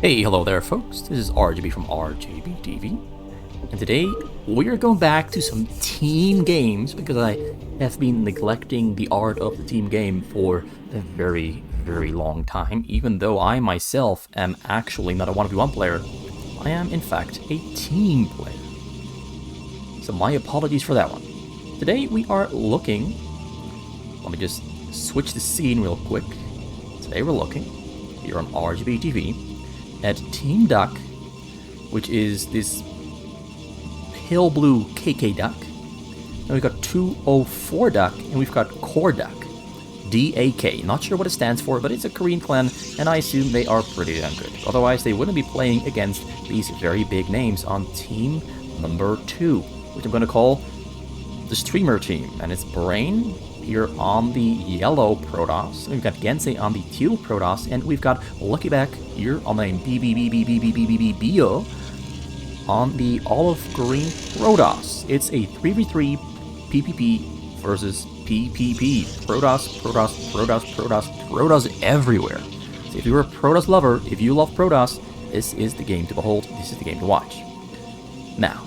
Hey, hello there folks, this is RGB from RGB TV, and today we are going back to some team games because I have been neglecting the art of the team game for a very long time. Even though I myself am actually not a 1v1 player, I am in fact a team player. So my apologies for that one. Today we are looking, let me just switch the scene real quick. Today we're looking here on RGB TV at Team DAK, which is this pale blue KK DAK. And we've got 204 DAK, and we've got Core DAK, DAK. Not sure what it stands for, but it's a Korean clan, and I assume they are pretty damn good. Otherwise, they wouldn't be playing against these very big names on team number 2, which I'm going to call the streamer team. And it's Brain here on the yellow Protoss, we've got Gensay on the teal Protoss, and we've got Lucky back here on the BBBBBBBBBO on the olive green Protoss. It's a 3v3 PPP versus PPP. Protoss everywhere. So if you're a Protoss lover, if you love Protoss, this is the game to behold, this is the game to watch. Now,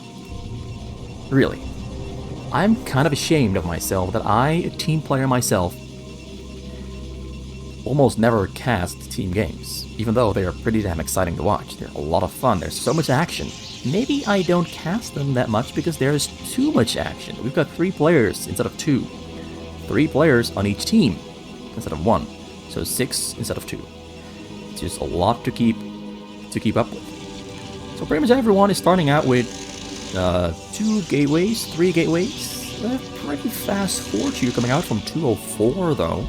really, I'm kind of ashamed of myself that I, a team player myself, almost never cast team games, even though they are pretty damn exciting to watch. They're a lot of fun, there's so much action. Maybe I don't cast them that much because there's too much action. We've got 3 players instead of 2. 3 players on each team instead of 1. So 6 instead of 2. It's just a lot to keep up with. So pretty much everyone is starting out with 2 gateways, 3 gateways. Pretty fast forge here coming out from 204 though.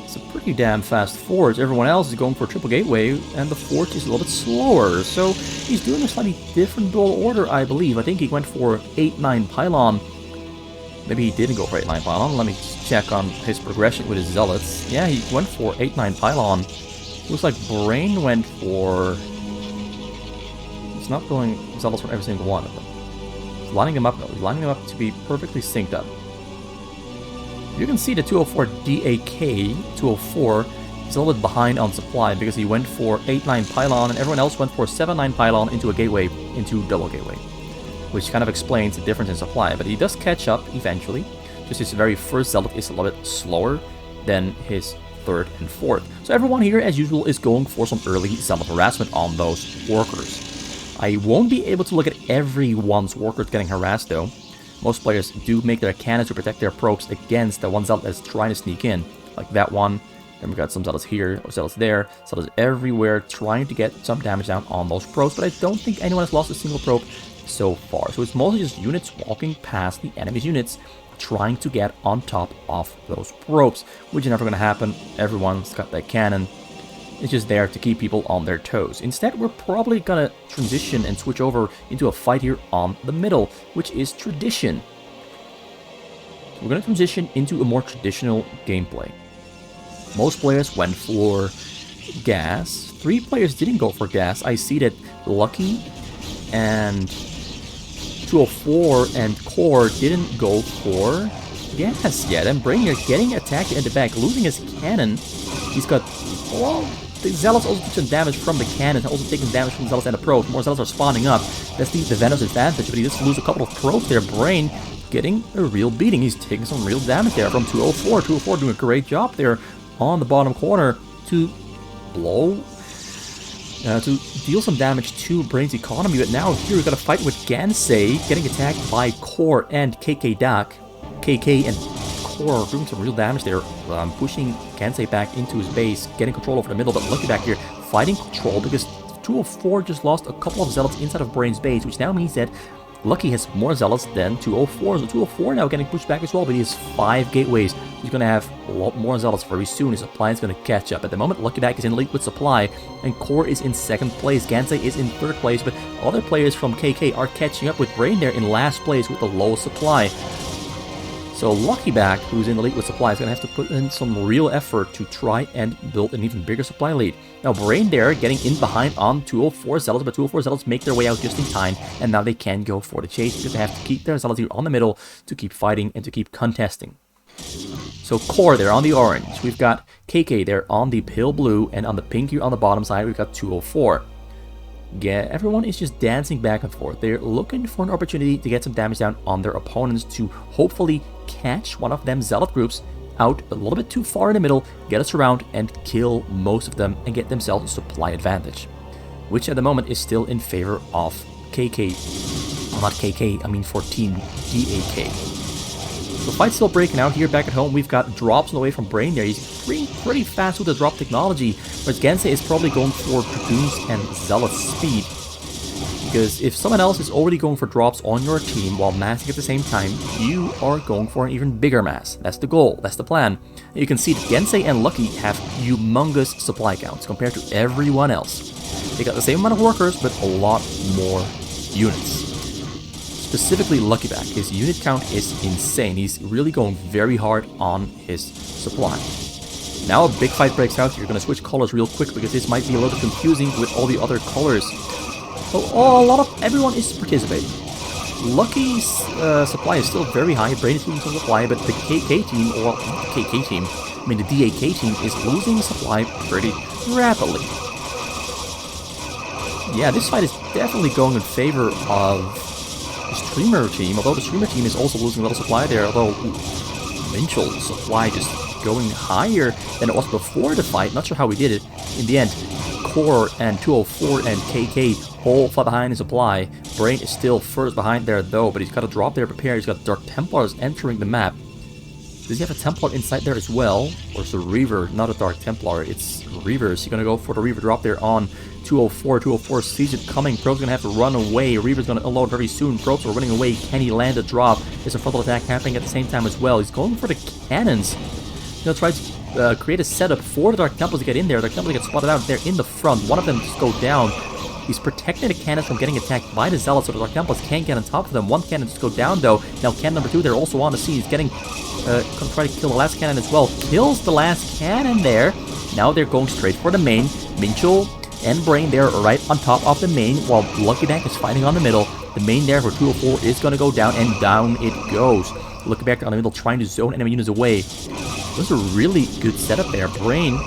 It's a pretty damn fast forge. Everyone else is going for a triple gateway, and the forge is a little bit slower. So he's doing a slightly different dual order, I believe. I think he went for 8-9 pylon. Maybe he didn't go for 8-9 pylon. Let me check on his progression with his zealots. Yeah, he went for 8-9 pylon. Looks like Brain went for... It's not going zealots for every single one of them. He's lining them up though. He's lining them up to be perfectly synced up. You can see the 204 DAK 204 is a little bit behind on supply because he went for 8-9 pylon and everyone else went for 7-9 pylon into a gateway, into double gateway, which kind of explains the difference in supply. But he does catch up eventually. Just his very first zealot is a little bit slower than his third and fourth. So everyone here, as usual, is going for some early zealot harassment on those workers. I won't be able to look at everyone's workers getting harassed though. Most players do make their cannons to protect their probes against the one zealot that's trying to sneak in, like that one. Then we got some zealots here, or zealots there, zealots everywhere trying to get some damage down on those probes, but I don't think anyone has lost a single probe so far. So it's mostly just units walking past the enemy's units, trying to get on top of those probes, which is never going to happen. Everyone's got that cannon. It's just there to keep people on their toes. Instead, we're probably gonna transition and switch over into a fight here on the middle, which is tradition. We're gonna transition into a more traditional gameplay. Most players went for gas. 3 players didn't go for gas. I see that Lucky and 204 and Core didn't go for gas yet. And Brain is getting attacked in the back, losing his cannon. He's got... well, the zealots also took some damage from the cannons, and also taking damage from the zealots and the probes. More zealots are spawning up. That's the Venom's advantage, but he just lose a couple of probes there. Brain getting a real beating. He's taking some real damage there from 204. 204 doing a great job there on the bottom corner to blow, to deal some damage to Brain's economy. But now here we've got a fight with Gensay getting attacked by Core and KK DAK. KK and Core doing some real damage there, pushing Gensay back into his base, getting control over the middle, but Lucky back here fighting control because 204 just lost a couple of zealots inside of Brain's base, which now means that Lucky has more zealots than 204. So 204 now getting pushed back as well, but he has 5 gateways. He's going to have a lot more zealots very soon. His supply is going to catch up. At the moment, Lucky back is in lead with supply, and Core is in 2nd place. Gensay is in 3rd place, but other players from KK are catching up with Brain there in last place with the low supply. So Lucky back, who's in the lead with supply, is going to have to put in some real effort to try and build an even bigger supply lead. Now Brain there getting in behind on 204 zealots, but 204 zealots make their way out just in time, and now they can go for the chase because they have to keep their zealots here on the middle to keep fighting and to keep contesting. So Core there on the orange. We've got KK there on the pale blue, and on the pink here on the bottom side, we've got 204. Yeah, everyone is just dancing back and forth. They're looking for an opportunity to get some damage down on their opponents to hopefully catch one of them Zealot groups out a little bit too far in the middle, get us around, and kill most of them and get themselves a supply advantage, which at the moment is still in favor of KK. Well, not KK, I mean for Team DAK. The fight's still breaking out here back at home. We've got drops on the way from Brain there. He's pretty fast with the drop technology, whereas Gensay is probably going for Dragoons and Zealot speed. Because if someone else is already going for drops on your team while massing at the same time, you are going for an even bigger mass. That's the goal, that's the plan. And you can see that Gensay and Lucky have humongous supply counts compared to everyone else. They got the same amount of workers, but a lot more units. Specifically Luckyback, his unit count is insane. He's really going very hard on his supply. Now a big fight breaks out. You're going to switch colors real quick because this might be a little confusing with all the other colors. So everyone is participating. Lucky's supply is still very high. Brain is losing some supply, but the KK team, or not the KK team, I mean the DAK team is losing supply pretty rapidly. Yeah, this fight is definitely going in favor of the streamer team, although the streamer team is also losing a little supply there, although Minchel's supply just going higher than it was before the fight. Not sure how we did it. In the end, Core and 204 and KK all far behind in supply. Brain is still first behind there though, but he's got a drop there prepared. He's got Dark Templars entering the map. Does he have a Templar inside there as well? Or is the Reaver not a Dark Templar? It's Reaver. Is he going to go for the Reaver drop there on 204? 204 sees it coming. Probe's going to have to run away. Reaver's going to unload very soon. Probes are running away. Can he land a drop? There's a frontal attack happening at the same time as well. He's going for the cannons. He's going to try to create a setup for the Dark Templars to get in there. Dark Templars get spotted out. They're in the front. One of them just go down. He's protecting the cannons from getting attacked by the Zealots, so the Dark Templars can't get on top of them. One cannon just go down though. Now cannon number 2, they're also on the scene. He's getting, gonna try to kill the last cannon as well. Kills the last cannon there. Now they're going straight for the main. Minchel and Brain there right on top of the main, while Luckyback is fighting on the middle. The main there for 204 is gonna go down, and down it goes. Luckyback on the middle trying to zone enemy units away. This is a really good setup there. Brain,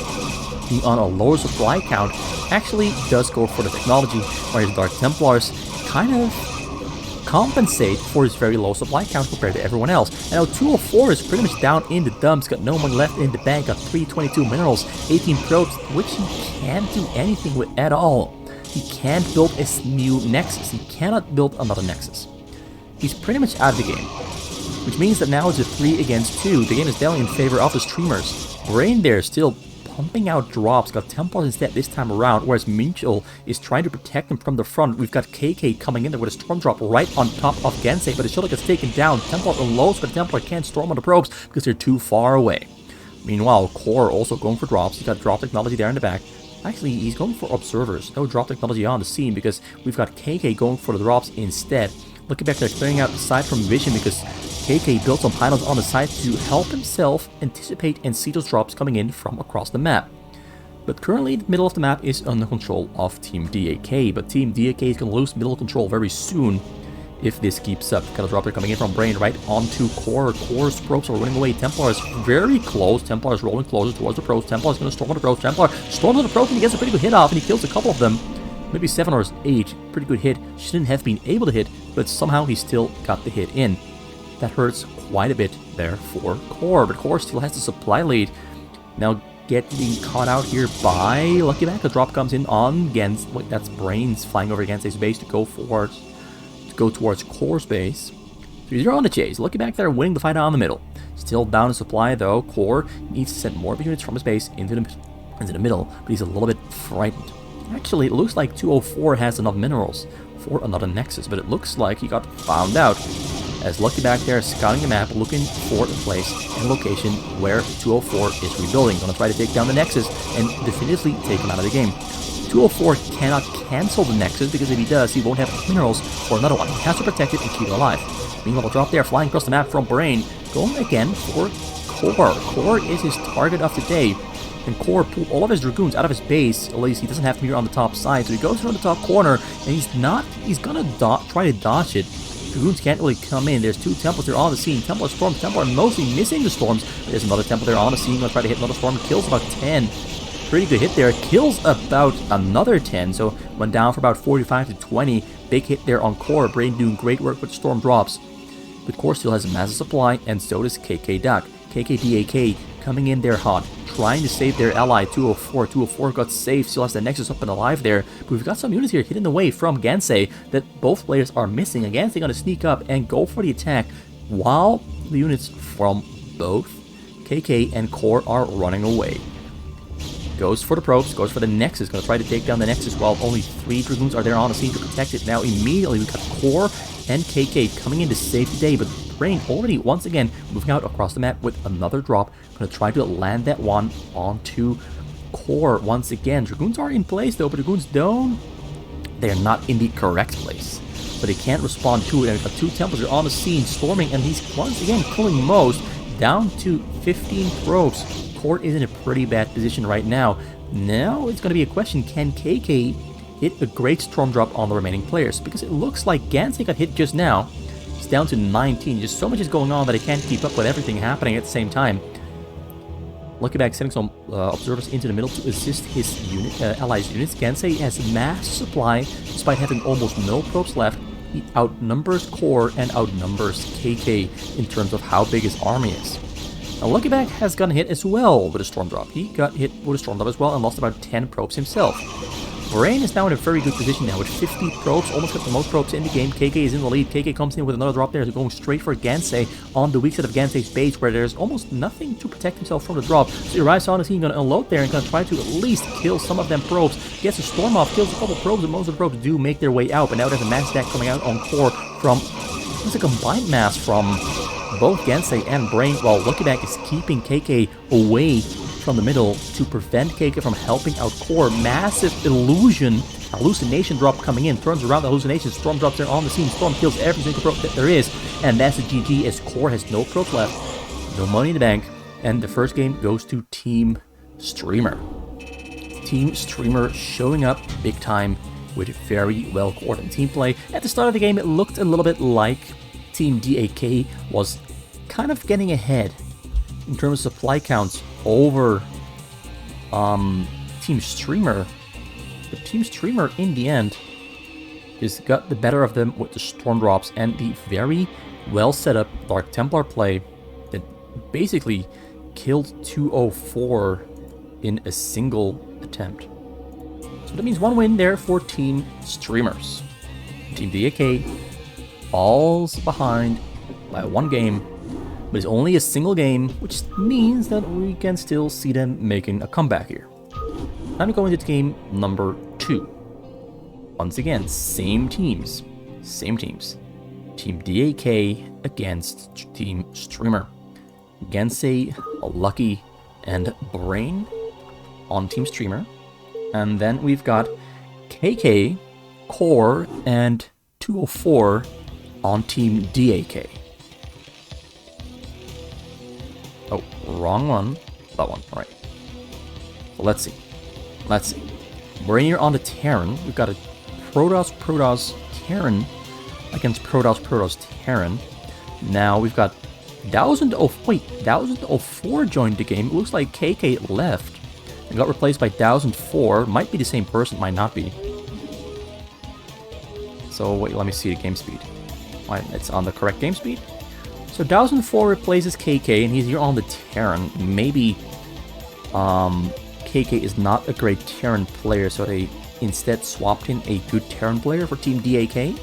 being on a lower supply count, actually does go for the technology, whereas Dark Templars kind of compensate for his very low supply count compared to everyone else. And now 204 is pretty much down in the dumps, got no money left in the bank, got 322 minerals, 18 probes, which he can't do anything with at all. He can't build a new Nexus. He cannot build another Nexus. He's pretty much out of the game, which means that now it's a 3 against 2. The game is definitely in favor of the streamers. Brain there still pumping out drops, got Templars instead this time around, whereas Minchel is trying to protect him from the front. We've got KK coming in there with a Storm Drop right on top of Gensay, but the Shuttle gets taken down. Templar unloads, but the Templar can't storm on the probes because they're too far away. Meanwhile, Core also going for drops. He's got drop technology there in the back. Actually, he's going for observers. No drop technology on the scene because we've got KK going for the drops instead. Looking back there, clearing out the side from vision because KK built some pylons on the side to help himself anticipate and see those drops coming in from across the map. But currently, the middle of the map is under control of Team DAK, but Team DAK is going to lose middle control very soon if this keeps up. Got a drop there coming in from Brain right onto Core. Core's probes are running away. Templar is very close. Templar is rolling closer towards the probes. Templar is going to storm on the probes. Templar storms on the probes and he gets a pretty good hit off, and he kills a couple of them. Maybe 7 or 8. Pretty good hit. Shouldn't have been able to hit, but somehow he still got the hit in. That hurts quite a bit there for Core, but Core still has the supply lead. Now getting caught out here by Luckyback. The drop comes in on Gens. Wait, that's Brains flying over Gensay's base to go towards Core's base. 3-0 on the chase. Luckyback there winning the fight out in the middle. Still down in supply though. Core needs to send more units from his base into the middle, but he's a little bit frightened. Actually, it looks like 204 has enough minerals for another Nexus, but it looks like he got found out. As Luckyback there scouting the map, looking for a place and location where 204 is rebuilding. Gonna try to take down the Nexus and definitively take him out of the game. 204 cannot cancel the Nexus because if he does, he won't have minerals for another one. He has to protect it and keep it alive. Meanwhile, the drop there flying across the map from Brain, going again for Core. Core is his target of the day. And Core pulled all of his Dragoons out of his base. At least he doesn't have Mirror on the top side, so he goes around the top corner, and he's gonna try to dodge it. Dragoons can't really come in. There's 2 Templars, they're on the scene. Templar Storm, Templar mostly missing the Storms. There's another Templar there on the scene, gonna try to hit another Storm, kills about 10. Pretty good hit there, kills about another 10, so went down for about 45 to 20. Big hit there on Core, Brain doing great work with Storm drops. But Core still has a massive supply, and so does KK DAK. KK DAK coming in there hot, trying to save their ally, 204. 204 got saved, still has the Nexus up and alive there. But we've got some units here hidden away from Gensay that both players are missing. And Gensay gonna sneak up and go for the attack, while the units from both KK and Core are running away. Goes for the probes, goes for the Nexus, gonna try to take down the Nexus while only 3 Dragoons are there on the scene to protect it. Now immediately we got Core and KK coming in to save the day, but Brain already once again moving out across the map with another drop. Gonna try to land that one onto Core once again. Dragoons are in place though, but Dragoons they're not in the correct place. But they can't respond to it, and we've got 2 Templars are on the scene storming, and he's once again killing most, down to 15 probes. Core is in a pretty bad position right now. Now it's going to be a question, can KK hit a great Storm drop on the remaining players? Because it looks like Gensay got hit just now. It's down to 19. Just so much is going on that it can't keep up with everything happening at the same time. Lucky Bag sending some observers into the middle to assist his allies' units. Gensay has mass supply despite having almost no probes left. He outnumbers Core and outnumbers KK in terms of how big his army is. Now, Lucky Bag has gotten hit as well with a Storm Drop. He got hit with a Storm Drop as well and lost about 10 probes himself. Brain is now in a very good position now with 50 probes, almost got the most probes in the game. KK is in the lead. KK comes in with another drop there, going straight for Gensay on the weak side of Gensay's base, where there's almost nothing to protect himself from the drop. So he arrives on the scene, going to unload there and going to try to at least kill some of them probes. Gets a Storm off, kills a couple probes, and most of the probes do make their way out. But now there's a mass attack coming out on Core from... It's a combined mass from both Gensay and Brain, while Lucky Bag is keeping KK away from the middle to prevent KK from helping out Core. Massive hallucination drop coming in, turns around the hallucination, Storm drops there on the scene, Storm kills every single probe that there is, and that's a GG as Core has no probes left, no money in the bank, and the first game goes to Team Streamer. Team Streamer showing up big time with very well coordinated team play. At the start of the game, it looked a little bit like Team DAK was kind of getting ahead in terms of supply counts over Team Streamer. But Team Streamer, in the end, just got the better of them with the Storm drops and the very well set up Dark Templar play that basically killed 204 in a single attempt. So that means one win there for Team Streamers. Team DAK falls behind by 1 game, but it's only a single game, which means that we can still see them making a comeback here. Time to go into game number 2. Once again, same teams. Team DAK against Team Streamer. Gensay, Lucky, and Brain on Team Streamer. And then we've got KK, Core, and 204 on Team DAK. Oh, wrong one. That one, alright. So let's see. Brain here on the Terran. We've got a Protoss Terran against Protoss Terran. Now we've got 1004 joined the game. It looks like KK left and got replaced by 1004. Might be the same person, might not be. So wait, let me see the game speed. Right, it's on the correct game speed. So 1004 replaces KK, and he's here on the Terran. Maybe KK is not a great Terran player, so they instead swapped in a good Terran player for Team DAK.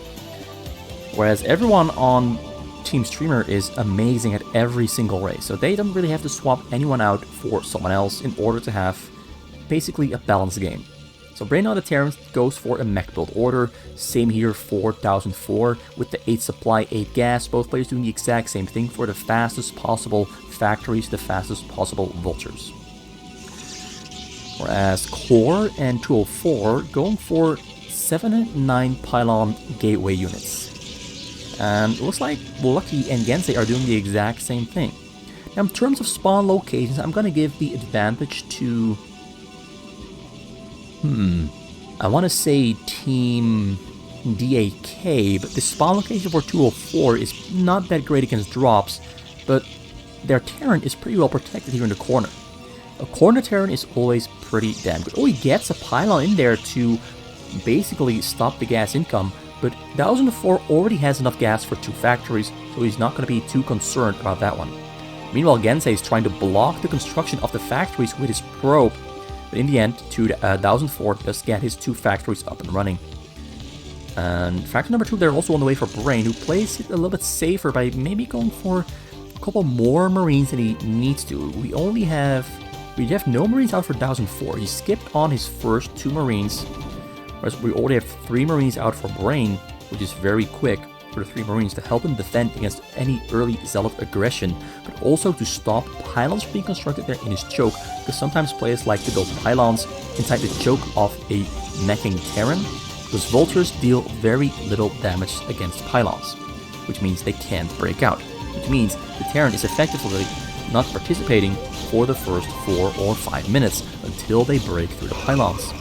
Whereas everyone on Team Streamer is amazing at every single race, so they don't really have to swap anyone out for someone else in order to have basically a balanced game. So Brain on the Terran goes for a mech build order. Same here for 1004 with the 8 supply, 8 gas. Both players doing the exact same thing for the fastest possible factories, the fastest possible vultures. Whereas Core and 204 going for 7 and 9 pylon gateway units. And it looks like Lucky and Gensay are doing the exact same thing. Now in terms of spawn locations, I'm going to give the advantage to... I want to say Team DAK, but the spawn location for 204 is not that great against drops, but their Terran is pretty well protected here in the corner. A corner Terran is always pretty damn good. Oh, he gets a pylon in there to basically stop the gas income, but 1004 already has enough gas for 2 factories, so he's not going to be too concerned about that one. Meanwhile, Gensay is trying to block the construction of the factories with his probe, but in the end, 1004 does get his 2 factories up and running. And factor number 2, they're also on the way for Brain, who plays it a little bit safer by maybe going for a couple more Marines than he needs to. We have no Marines out for 1004. He skipped on his first 2 Marines, whereas we already have 3 Marines out for Brain, which is very quick for the 3 Marines to help him defend against any early Zealot aggression, but also to stop pylons being constructed there in his choke, because sometimes players like to build pylons inside the choke of a meching Terran, because vultures deal very little damage against pylons, which means they can't break out, which means the Terran is effectively not participating for the first 4 or 5 minutes until they break through the pylons.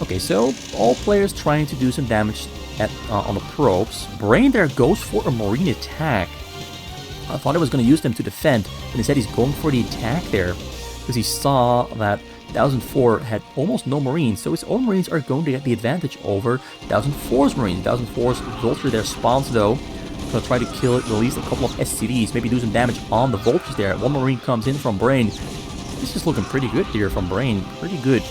Okay, so all players trying to do some damage on the probes. Brain there goes for a Marine attack. I thought I was going to use them to defend, but instead he's going for the attack there, because he saw that 1004 had almost no Marines, so his own Marines are going to get the advantage over 1004's Marines. 1004's Vulture there spawns though, going to try to kill it, release a couple of SCVs, maybe do some damage on the Vultures there. 1 Marine comes in from Brain. This is looking pretty good here from Brain, pretty good.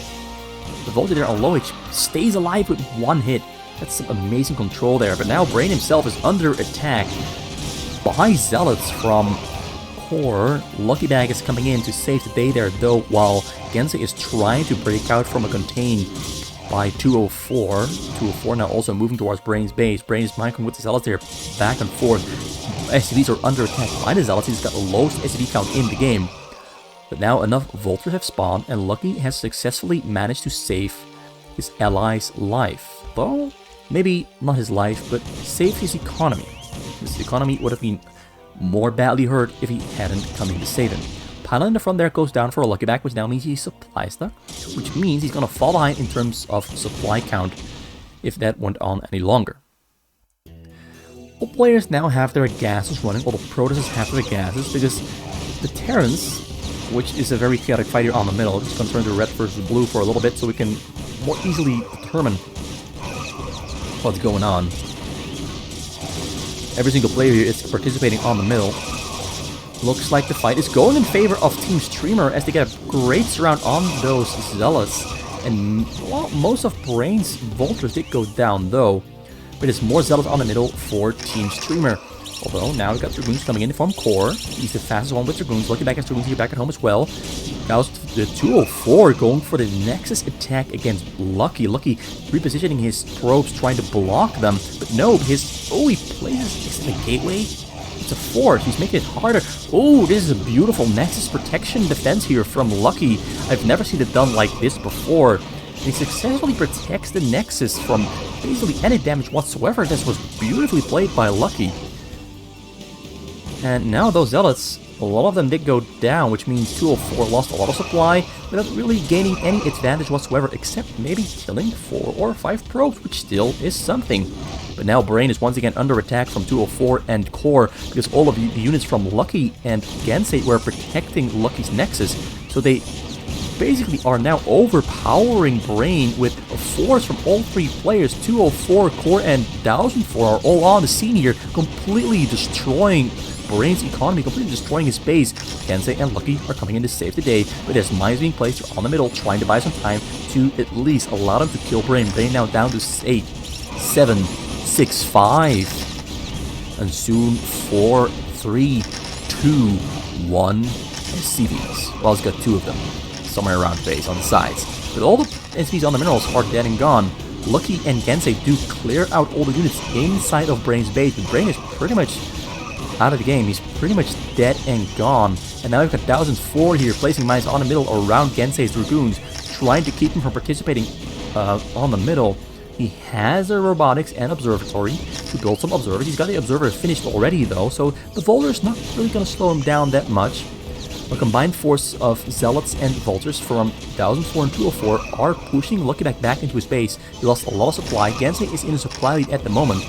The Vulture there on low H stays alive with 1 hit. That's some amazing control there, but now Brain himself is under attack by Zealots from Core. Lucky Bag is coming in to save the day there though, while Gensay is trying to break out from a contain by 204. 204 now also moving towards Brain's base. Brain is microing with the Zealots there, back and forth. SCVs are under attack by the Zealots. He's got the lowest SCV count in the game. But now enough Vultures have spawned, and Lucky has successfully managed to save his ally's life. Though, maybe not his life, but save his economy. His economy would have been more badly hurt if he hadn't come in to save him. Pylon in the front there goes down for a Lucky Bag, which now means he's supply stuck, which means he's going to fall behind in terms of supply count if that went on any longer. All players now have their gases running, all the Protoss have their gases, because the Terrans, which is a very chaotic fight here on the middle, just going to turn to red versus blue for a little bit so we can more easily determine what's going on. Every single player here is participating on the middle. Looks like the fight is going in favor of Team Streamer as they get a great surround on those Zealots. And well, most of Brain's Vultures did go down though. But there's more Zealots on the middle for Team Streamer. Although now we've got Dragoons coming in from Core. He's the fastest one with Dragoons. Lucky Back has Dragoons here back at home as well. Now the 204 going for the Nexus attack against Lucky. Lucky repositioning his probes, trying to block them. But no, he places the gateway. It's a force. He's making it harder. Oh, this is a beautiful Nexus protection defense here from Lucky. I've never seen it done like this before. He successfully protects the Nexus from basically any damage whatsoever. This was beautifully played by Lucky. And now those Zealots, a lot of them did go down, which means 204 lost a lot of supply without really gaining any advantage whatsoever, except maybe killing 4 or 5 probes, which still is something. But now Brain is once again under attack from 204 and Core, because all of the units from Lucky and Gensay were protecting Lucky's Nexus, so they basically are now overpowering Brain with a force from all 3 players. 204, Core, and 1004 are all on the scene here, completely destroying Brain's economy, completely destroying his base. Gensay and Lucky are coming in to save the day, but there's mines being placed on the middle, trying to buy some time to at least allow them to kill Brain. Brain now down to 8, 7, 6, 5, and soon 4, 3, 2, 1 SCVs. Well, it's got 2 of them somewhere around base on the sides. But all the SCVs on the minerals are dead and gone. Lucky and Gensay do clear out all the units inside of Brain's base, but Brain is pretty much out of the game. He's pretty much dead and gone. And now we've got 1004 here, placing mines on the middle around Gensay's Dragoons, trying to keep him from participating on the middle. He has a robotics and observatory to build some observers. He's got the observer finished already though, so the Volder's not really going to slow him down that much. A combined force of Zealots and Vultures from 1004 and 204 are pushing Lucky back into his base. He lost a lot of supply. Gensay is in a supply lead at the moment.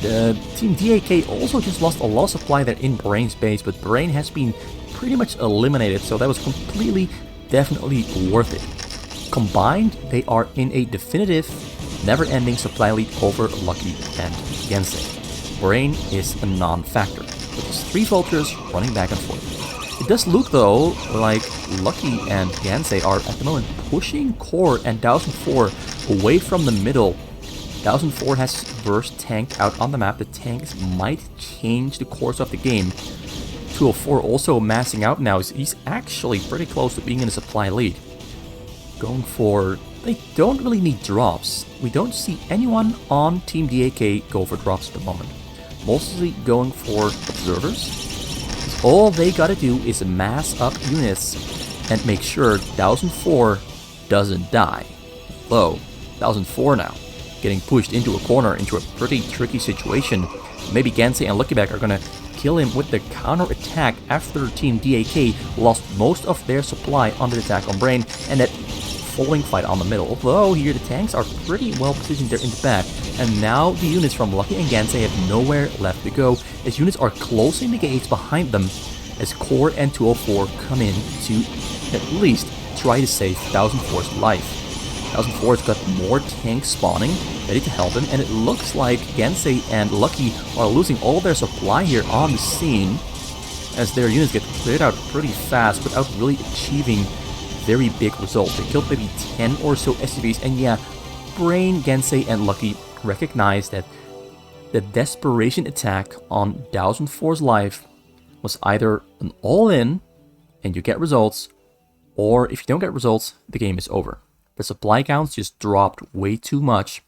The Team DAK also just lost a lot of supply there in Brain's base, but Brain has been pretty much eliminated, so that was completely, definitely worth it. Combined, they are in a definitive, never-ending supply lead over Lucky and Gensay. Brain is a non-factor, with his 3 vultures running back and forth. It does look, though, like Lucky and Gensay are, at the moment, pushing Core and 1004 away from the middle. 1004 has burst tanked out on the map. The tanks might change the course of the game. 204 also massing out now. He's actually pretty close to being in a supply lead. Going for... They don't really need drops. We don't see anyone on Team DAK go for drops at the moment. Mostly going for observers. All they gotta do is mass up units and make sure 1004 doesn't die. Though, 1004 now, getting pushed into a corner, into a pretty tricky situation. Maybe Gensay and Luckyback are gonna kill him with the counter attack after Team DAK lost most of their supply on the attack on Brain and that following fight on the middle. Although here the tanks are pretty well positioned there in the back, and now the units from Lucky and Gensay have nowhere left to go, as units are closing the gates behind them as Core and 204 come in to at least try to save 1004's life. 1004's got more tanks spawning, ready to help him, and it looks like Gensay and Lucky are losing all their supply here on the scene, as their units get cleared out pretty fast without really achieving very big results. They killed maybe 10 or so SCVs, and yeah, Brain, Gensay, and Lucky recognize that the desperation attack on 1004's life was either an all-in, and you get results, or if you don't get results, the game is over. The supply counts just dropped way too much,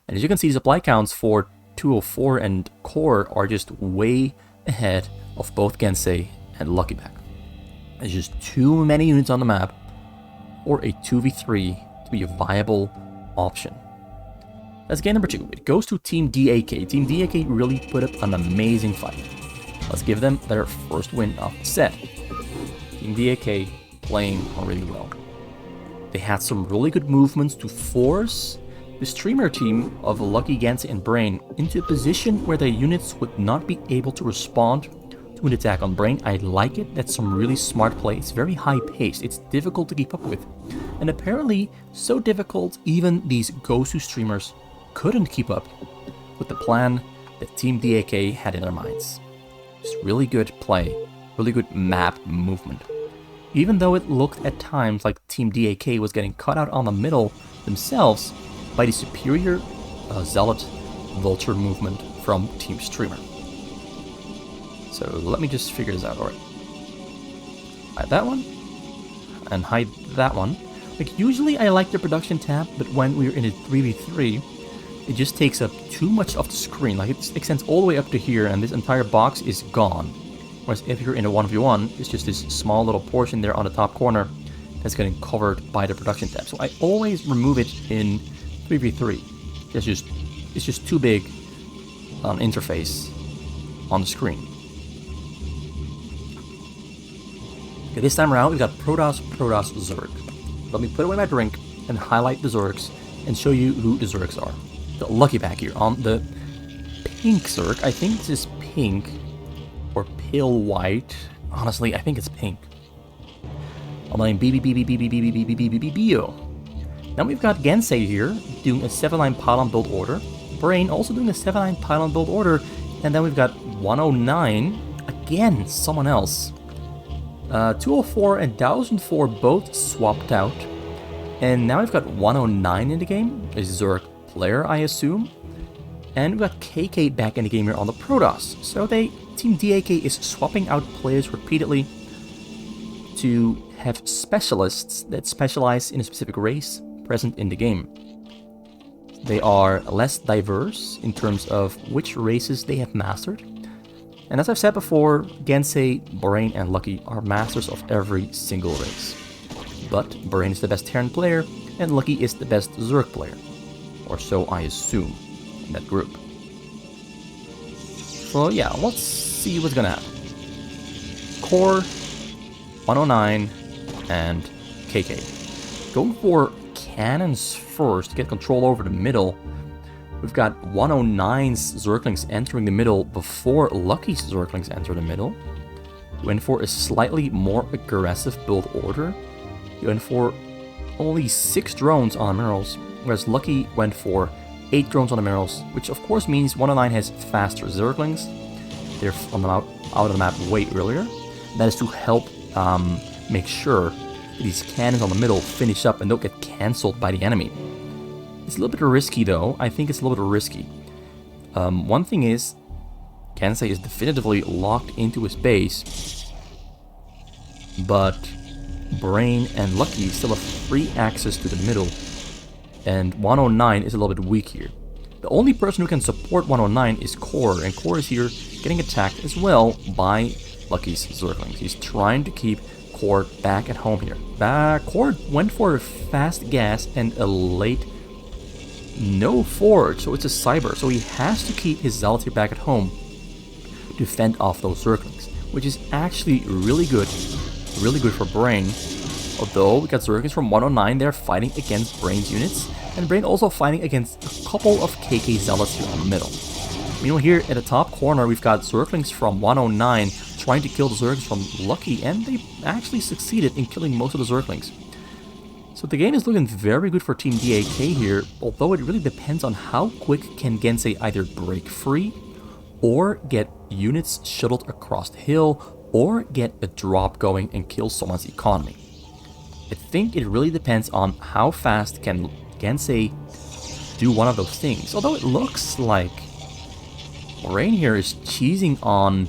and as you can see, the supply counts for 204 and Core are just way ahead of both Gensay and Luckyback. There's just too many units on the map for a 2v3 to be a viable option. That's game number 2. It goes to Team DAK. Team DAK really put up an amazing fight. Let's give them their first win of the set. Team DAK playing really well. They had some really good movements to force the streamer team of Lucky, Gensay, and Brain into a position where their units would not be able to respond to an attack on Brain. I like it. That's some really smart play. It's very high paced. It's difficult to keep up with. And apparently so difficult even these Gosu streamers couldn't keep up with the plan that Team DAK had in their minds. It's really good play, really good map movement. Even though it looked at times like Team DAK was getting cut out on the middle themselves by the superior Zealot Vulture movement from Team Streamer. So let me just figure this out. Alright. Hide that one. And hide that one. Like, usually I like the production tab, but when we're in a 3v3, it just takes up too much of the screen. Like, it extends all the way up to here, and this entire box is gone. Whereas if you're in a 1v1, it's just this small little portion there on the top corner that's getting covered by the production tab. So I always remove it in 3v3. It's just too big an interface on the screen. Okay, this time around we've got Protoss, Zerg. Let me put away my drink and highlight the Zergs and show you who the Zergs are. The Lucky back here on the pink Zerg. I think this is pink or pale white. Honestly, I think it's pink. I'm laying BBBBBBBBBBBBO. Now we've got Gensay here doing a 7-line pylon build order. Brain also doing a 7-line pylon build order. And then we've got 109. Again, someone else. 204 and 1004 both swapped out. And now we've got 109 in the game. A Zerg player, I assume. And we've got KK back in the game here on the Protoss. So Team DAK is swapping out players repeatedly to have specialists that specialize in a specific race present in the game. They are less diverse in terms of which races they have mastered. And as I've said before, Gensay, Brain, and Lucky are masters of every single race. But Brain is the best Terran player, and Lucky is the best Zerg player. Or so I assume in that group. So yeah, let's see what's gonna happen. Core 109 and KK. Going for cannons first to get control over the middle. We've got 109's Zerglings entering the middle before Lucky's Zerglings enter the middle. You went for a slightly more aggressive build order. You went for only 6 drones on the minerals, whereas Lucky went for 8 drones on the minerals, which of course means 109 has faster Zerglings. They're out of the map way earlier. That is to help make sure that these cannons on the middle finish up and don't get cancelled by the enemy. It's a little bit risky though. I think it's a little bit risky. One thing is, Gensay is definitively locked into his base, but Brain and Lucky still have free access to the middle, and 109 is a little bit weak here. The only person who can support 109 is Core, and Core is here getting attacked as well by Lucky's Zerglings. He's trying to keep Core back at home here. Core went for a fast gas and a late no forge, so it's a cyber, so he has to keep his Zealots here back at home to fend off those Zerglings, which is actually really good for Brain. Although we got Zerglings from 109 there fighting against Brain's units, and Brain also fighting against a couple of KK Zealots here in the middle. Meanwhile, here at the top corner, we've got Zerglings from 109 trying to kill the Zerglings from Lucky, and they actually succeeded in killing most of the Zerglings. So the game is looking very good for Team DAK here, although it really depends on how quick can Gensay either break free, or get units shuttled across the hill, or get a drop going and kill someone's economy. I think it really depends on how fast can Gensay do one of those things. Although it looks like Rain here is cheesing on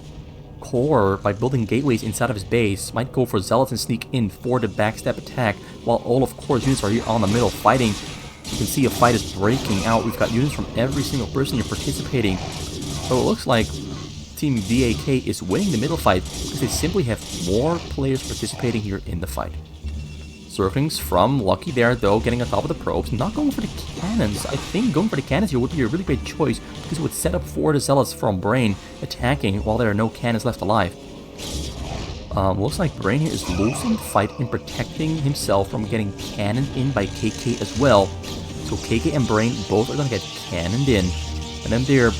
Core by building gateways inside of his base, might go for Zealots and sneak in for the backstab attack, while all of Core's units are here on the middle fighting. You can see a fight is breaking out. We've got units from every single person here participating. So it looks like Team DAK is winning the middle fight because they simply have more players participating here in the fight. Zerglings from Lucky there, though, getting on top of the probes, not going for the cannons. I think going for the cannons here would be a really great choice because it would set up for the Zealots from Brain attacking while there are no cannons left alive. Looks like Brain here is losing the fight in protecting himself from getting cannoned in by KK as well. So KK and Brain both are going to get cannoned in, and then they're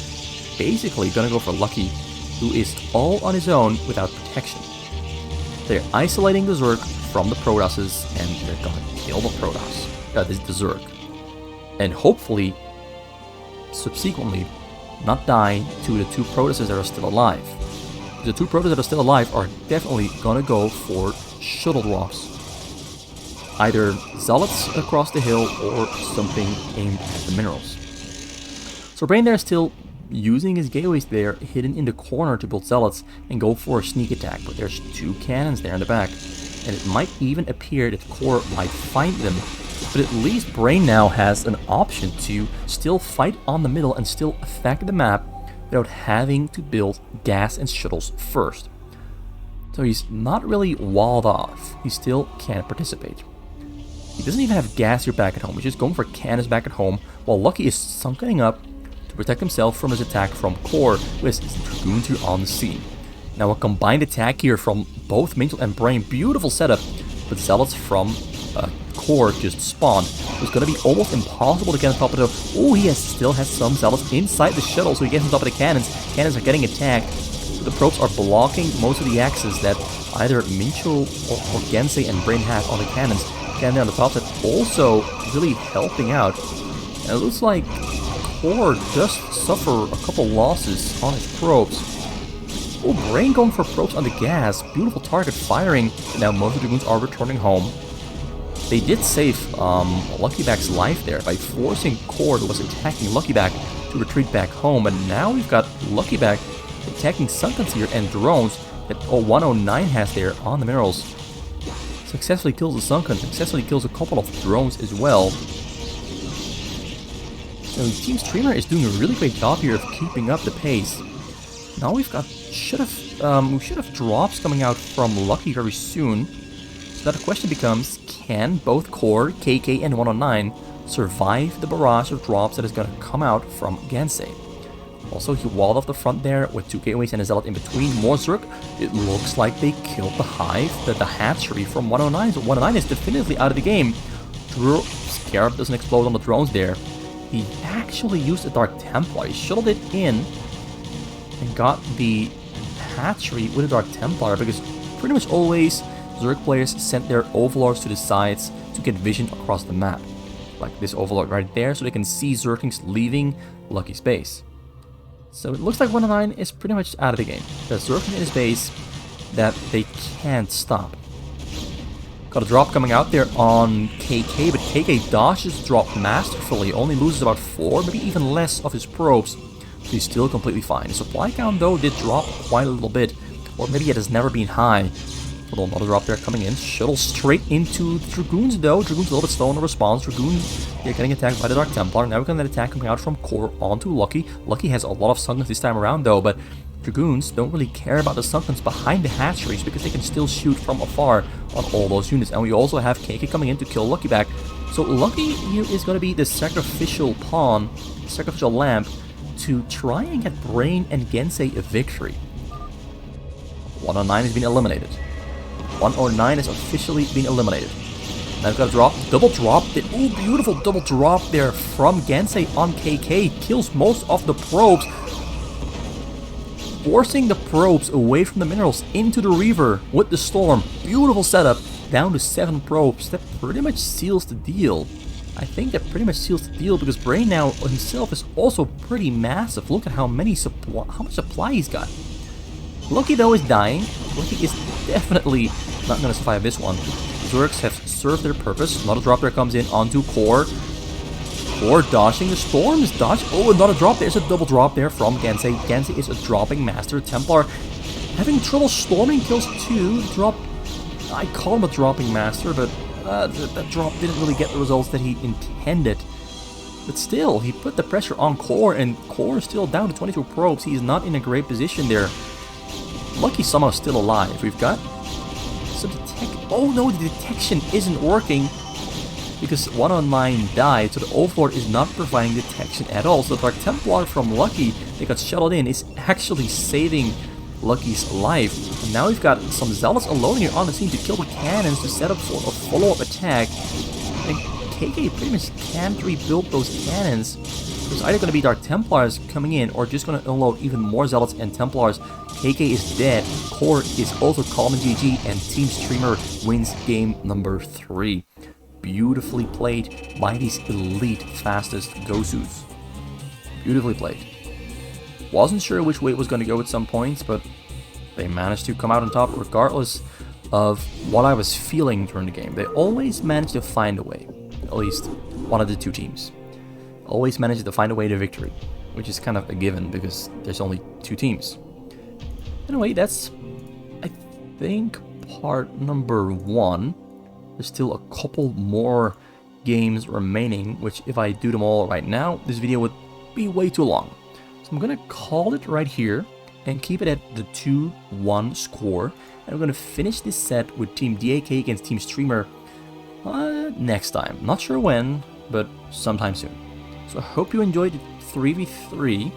basically going to go for Lucky, who is all on his own without protection. They're isolating the Zerg from the Protosses, and they're going to kill the Protoss, the Zerg. And hopefully, subsequently, not die to the 2 Protosses that are still alive. The 2 Protosses that are still alive are definitely going to go for shuttle drops. Either Zealots across the hill or something aimed at the minerals. So Brain there is still using his gateways there, hidden in the corner to build Zealots and go for a sneak attack, but there's 2 cannons there in the back, and it might even appear that Core might find them, but at least Brain now has an option to still fight on the middle and still affect the map without having to build gas and shuttles first. So he's not really walled off, he still can participate. He doesn't even have gas here back at home, he's just going for cannons back at home, while Lucky is sunkening up to protect himself from his attack from Core, who has his Dragoons here on the scene. Now a combined attack here from both Mingle and Brain, beautiful setup, but Zealots from Core just spawned. It's going to be almost impossible to get on top of the... Oh, he still has some Zealots inside the shuttle, so he gets on top of the cannons. Cannons are getting attacked. The probes are blocking most of the axes that either Mincho or Gensay and Brain have on the cannons. Cannon on the top that's also really helping out. And it looks like Core does suffer a couple losses on his probes. Oh, Brain going for probes on the gas. Beautiful target firing. Now most of the Dragoons are returning home. They did save Luckyback's life there by forcing Core, who was attacking Luckyback, to retreat back home. And now we've got Luckyback attacking Sunkens here and drones that 109 has there on the minerals. Successfully kills the Sunken, successfully kills a couple of drones as well. So Team Streamer is doing a really great job here of keeping up the pace. Now we've got we should have drops coming out from Lucky very soon. So that the question becomes, can both Core, KK, and 109 survive the barrage of drops that is going to come out from Gensay? Also, he walled off the front there with 2 gateways and a zealot in between. More Zerg. It looks like they killed the hive, the hatchery from 109. So 109 is definitively out of the game. Scarab doesn't explode on the drones there. He actually used a Dark Templar. He shuttled it in and got the hatchery with a Dark Templar, because pretty much always Zerg players sent their overlords to the sides to get vision across the map. Like this overlord right there, so they can see Zerglings leaving Lucky's base. So it looks like 109 is pretty much out of the game. There's Zergling in his base that they can't stop. Got a drop coming out there on KK, but KK dodges the drop masterfully, only loses about 4, maybe even less of his probes. So he's still completely fine. His supply count though did drop quite a little bit, or maybe it has never been high. Although another drop there coming in. Shuttle straight into the Dragoons though. Dragoons a little bit slow in the response. Dragoons, they're getting attacked by the Dark Templar. Now we got an attack coming out from Core onto Lucky. Lucky has a lot of Sunken this time around though, but Dragoons don't really care about the Sunkens behind the hatcheries because they can still shoot from afar on all those units. And we also have KK coming in to kill Lucky back. So Lucky here is going to be the sacrificial pawn, sacrificial lamp, to try and get Brain and Gensay a victory. 109 has been eliminated. 109 has officially been eliminated. Now we've got a drop, double drop. Ooh, beautiful double drop there from Gensay on KK. Kills most of the probes, forcing the probes away from the minerals into the Reaver with the Storm. Beautiful setup, down to 7 probes. That pretty much seals the deal. I think that pretty much seals the deal, because Brain now himself is also pretty massive. Look at how much supply he's got. Lucky though is dying. Lucky is definitely not going to survive this one. Zergs have served their purpose. Another drop there comes in onto Core. Core dodging the Storms. Dodge. Oh, another drop. There's a double drop there from Gensay. Gensay is a dropping master. Templar having trouble storming, kills 2. Drop. I call him a dropping master, but that drop didn't really get the results that he intended. But still, he put the pressure on Core, and Core is still down to 22 probes. He is not in a great position there. Lucky somehow still alive. We've got some oh no, the detection isn't working because 109 died, so the Overlord is not providing detection at all. So the Dark Templar from Lucky that got shuttled in is actually saving Lucky's life. And now we've got some Zealots alone here on the scene to kill the cannons to set up for a follow-up attack. And KK pretty much can't rebuild those cannons. There's either going to be Dark Templars coming in or just going to unload even more Zealots and Templars. KK is dead, Core is also calm and GG, and Team Streamer wins game number 3. Beautifully played by these elite fastest Gosus. Beautifully played. Wasn't sure which way it was going to go at some points, but they managed to come out on top regardless of what I was feeling during the game. They always managed to find a way, at least one of the 2 teams. Always managed to find a way to victory, which is kind of a given because there's only 2 teams. Anyway, that's, I think, part number 1. There's still a couple more games remaining, which if I do them all right now, this video would be way too long. So I'm going to call it right here and keep it at the 2-1 score. And we're going to finish this set with Team DAK against Team Streamer next time. Not sure when, but sometime soon. So I hope you enjoyed the 3v3.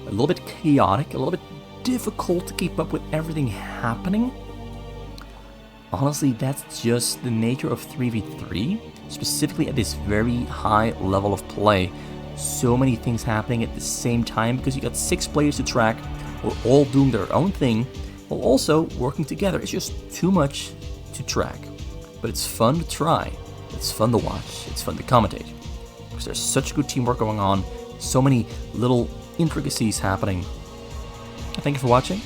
A little bit chaotic, a little bit difficult to keep up with everything happening. Honestly, that's just the nature of 3v3, specifically at this very high level of play. So many things happening at the same time because you got 6 players to track, who are all doing their own thing, while also working together. It's just too much to track. But it's fun to try, it's fun to watch, it's fun to commentate. Because there's such good teamwork going on, so many little intricacies happening. Thank you for watching,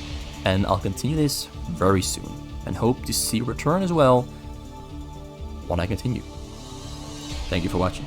and I'll continue this very soon, and hope to see you return as well when I continue. Thank you for watching.